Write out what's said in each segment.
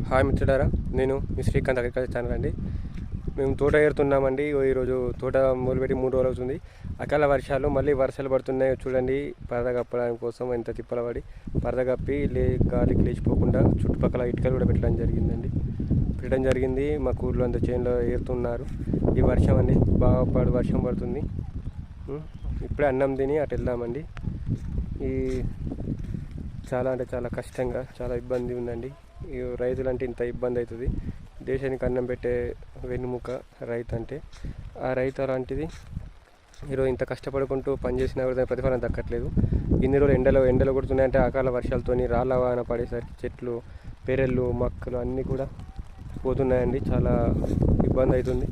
Hi మిత్రులారా, నేను మీ Srikanth agriculture channel అండి. మేము తోట ఏరుతున్నామండి. ఈరోజు తోట మొదలుపెట్టి 3 రోజులు అవుతుంది. అకాల వర్షాలు మళ్ళీ వర్షాలు పడుతున్నాయి. చూడండి, పరద కప్పడానికి కోసం ఎంత తిప్పలబడి పరద కప్పి గాలికి లేచిపోకుండా చుట్టుపక్కల ఇటుకలు కూడా పెట్టడం జరిగింది. మా ఊళ్ళో అంత చేనులో ఏరుతున్నారు. ఈ వర్షం అండి, బాగా వర్షం పడుతుంది. ఇప్పుడే అన్నం తిని అటు వెళ్దామండి. ఈ చాలా అంటే చాలా కష్టంగా, చాలా ఇబ్బంది ఉందండి. ఈ రైతులు అంటే ఇంత ఇబ్బంది అవుతుంది. దేశానికి అన్నం పెట్టే వెన్నుముక రైతు అంటే. ఆ రైతు అలాంటిది ఈరోజు ఇంత కష్టపడుకుంటూ పనిచేసినా కూడా ప్రతిఫలం దక్కట్లేదు. ఇన్ని రోజులు ఎండలు కొడుతున్నాయంటే అకాల వర్షాలతోని రాళ్ళ వాన పడేసరికి చెట్లు, పెరళ్ళు, మొక్కలు అన్నీ కూడా పోతున్నాయండి. చాలా ఇబ్బంది అవుతుంది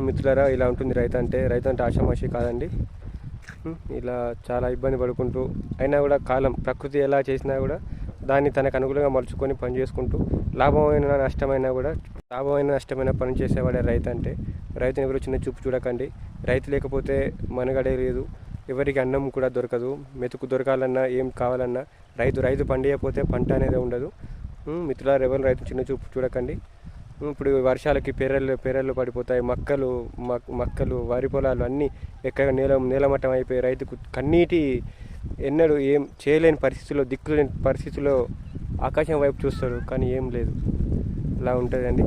మిత్రులారా. ఇలా ఉంటుంది రైతు అంటే ఆషామాషి కాదండి. ఇలా చాలా ఇబ్బంది పడుకుంటూ అయినా కూడా ప్రకృతి ఎలా చేసినా కూడా దాన్ని తనకు అనుకూలంగా మలుచుకొని పని చేసుకుంటూ లాభమైన నష్టమైన పని చేసేవాడే రైతు అంటే. రైతుని ఎవరు చిన్న చూపు చూడకండి. రైతు లేకపోతే మనగడే లేదు, ఎవరికి అన్నం కూడా దొరకదు. మెతుకు దొరకాలన్నా ఏం కావాలన్నా రైతు పండియకపోతే పంట అనేది ఉండదు. మిత్రులారు, ఎవరు రైతు చిన్న చూపు చూడకండి. ఇప్పుడు వర్షాలకి పెరళ్ళు పడిపోతాయి. మక్కలు వరి పొలాలు అన్నీ ఎక్కడ నేలమట్టం అయిపోయి రైతుకు కన్నీటి ఎన్నడూ ఏం చేయలేని పరిస్థితుల్లో, దిక్కులేని పరిస్థితుల్లో ఆకాశం వైపు చూస్తాడు, కానీ ఏం లేదు. అలా ఉంటుందండి.